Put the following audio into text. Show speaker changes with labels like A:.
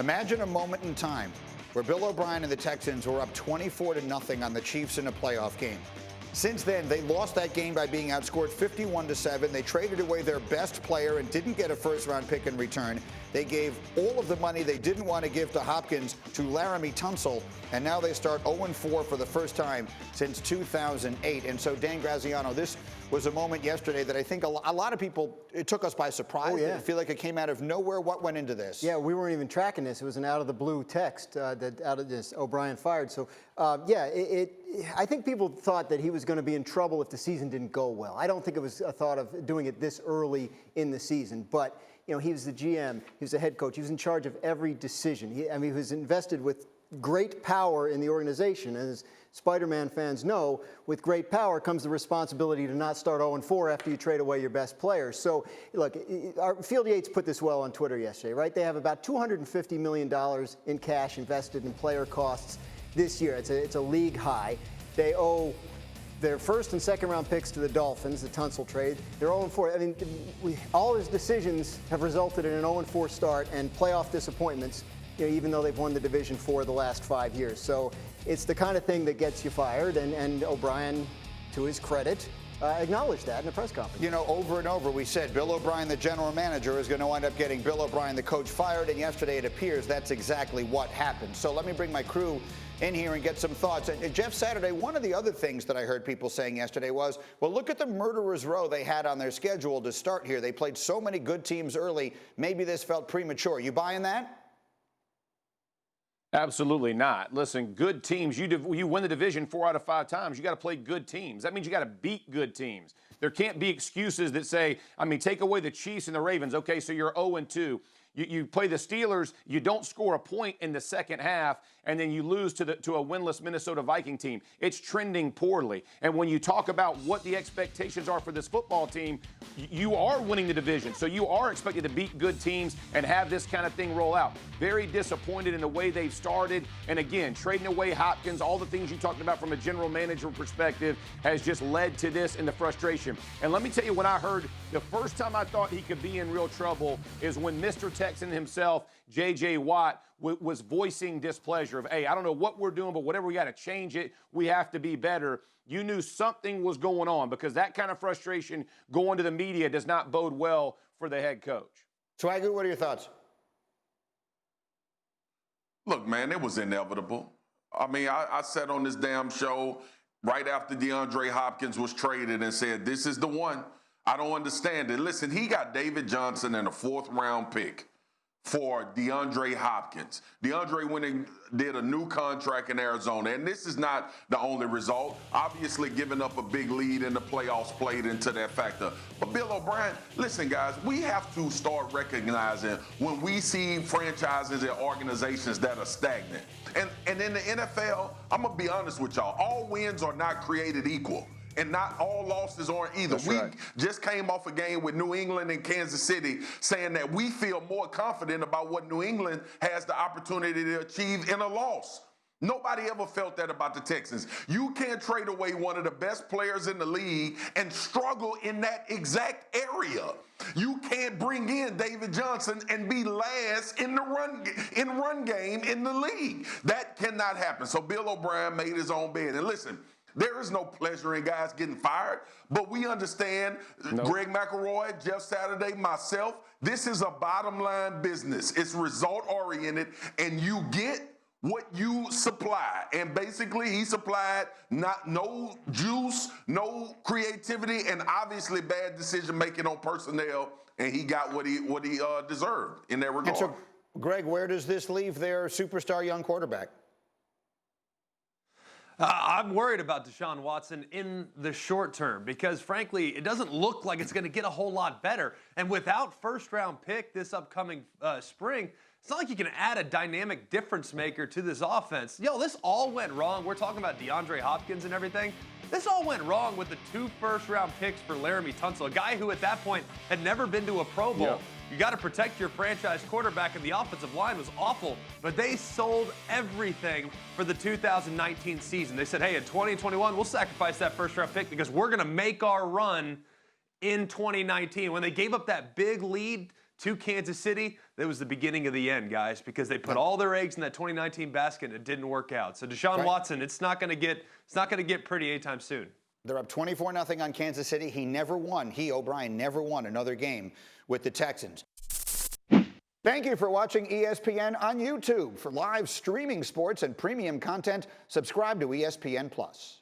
A: Imagine a moment in time where Bill OBrien and the Texans were up 24-0 on the Chiefs in a playoff game. Since then, they lost that game by being outscored 51-7. They traded away their best player and didn't get a first-round pick in return. They gave all of the money they didn't want to give to Hopkins to Laramie Tunsil, and now they start 0-4 for the first time since 2008. And so, Dan Graziano, this was a moment yesterday that I think a lot of people, it took us by surprise.
B: Oh, yeah.
A: I feel like it came out of nowhere. What went into this?
B: Yeah, we weren't even tracking this. It was an out-of-the-blue text that out of this OBrien fired. So, I think people thought that he was going to be in trouble if the season didn't go well. I don't think it was a thought of doing it this early in the season. But, you know, he was the GM. He was the head coach. He was in charge of every decision. He was invested with great power in the organization. As Spider-Man fans know, with great power comes the responsibility to not start 0-4 after you trade away your best players. So, look, Field Yates put this well on Twitter yesterday, right? They have about $250 million in cash invested in player costs this year. It's a league high. They owe their first and second round picks to the Dolphins, the Tunsil trade. They're 0-4. I mean, all his decisions have resulted in an 0-4 start and playoff disappointments, you know, even though they've won the division for the last 5 years. So it's the kind of thing that gets you fired, and OBrien, to his credit, acknowledged that in a press conference.
A: You know, over and over we said Bill OBrien, the general manager, is going to wind up getting Bill OBrien, the coach, fired, and yesterday it appears that's exactly what happened. So let me bring my crew in here and get some thoughts. And Jeff Saturday, one of the other things that I heard people saying yesterday was, well, look at the murderer's row they had on their schedule to start here. They played so many good teams early. Maybe this felt premature. You buying that?
C: Absolutely not. Listen, good teams, you win the division 4 out of 5 times. You got to play good teams. That means you got to beat good teams. There can't be excuses that say, I mean, take away the Chiefs and the Ravens. Okay, so you're 0-2. You play the Steelers, you don't score a point in the second half, and then you lose to a winless Minnesota Viking team. It's trending poorly. And when you talk about what the expectations are for this football team, you are winning the division. So you are expected to beat good teams and have this kind of thing roll out. Very disappointed in the way they've started. And again, trading away Hopkins, all the things you talked about from a general manager perspective has just led to this and the frustration. And let me tell you, when I heard the first time I thought he could be in real trouble is when Mr. Texan himself, J.J. Watt, was voicing displeasure of, hey, I don't know what we're doing, but whatever, we got to change it. We have to be better. You knew something was going on because that kind of frustration going to the media does not bode well for the head coach.
A: Swagger, what are your thoughts?
D: Look, man, it was inevitable. I mean, I sat on this damn show right after DeAndre Hopkins was traded and said, this is the one. I don't understand it. Listen, he got David Johnson and a 4th-round pick for DeAndre Hopkins. DeAndre went and did a new contract in Arizona, and this is not the only result. Obviously, giving up a big lead in the playoffs played into that factor. But Bill OBrien, listen, guys, we have to start recognizing when we see franchises and organizations that are stagnant. And in the NFL, I'm going to be honest with y'all, all wins are not created equal. And not all losses aren't either.
C: That's right.
D: We just came off a game with New England and Kansas City saying that we feel more confident about what New England has the opportunity to achieve in a loss. Nobody ever felt that about the Texans. You can't trade away one of the best players in the league and struggle in that exact area. You can't bring in David Johnson and be last in the run game in the league. That cannot happen. So Bill OBrien made his own bed. And listen, there is no pleasure in guys getting fired, but we understand, Greg McElroy, Jeff Saturday, myself, this is a bottom line business. It's result oriented, and you get what you supply. And basically he supplied no juice, no creativity, and obviously bad decision making on personnel, and he got what he deserved in that regard.
A: And so, Greg, where does this leave their superstar young quarterback?
E: I'm worried about Deshaun Watson in the short term because, frankly, it doesn't look like it's going to get a whole lot better. And without first-round pick this upcoming spring, it's not like you can add a dynamic difference maker to this offense. Yo, this all went wrong. We're talking about DeAndre Hopkins and everything. This all went wrong with the 2 first-round picks for Laramie Tunsil, a guy who at that point had never been to a Pro Bowl. Yep. You got to protect your franchise quarterback, and the offensive line was awful. But they sold everything for the 2019 season. They said, hey, in 2021, we'll sacrifice that first-round pick because we're going to make our run in 2019. When they gave up that big lead to Kansas City, that was the beginning of the end, guys, because they put all their eggs in that 2019 basket and it didn't work out. So Deshaun Watson, it's not going to get pretty anytime soon.
A: They're up 24-0 on Kansas City. He never won. O'Brien never won another game with the Texans. Thank you for watching ESPN on YouTube. For live streaming sports and premium content, subscribe to ESPN+.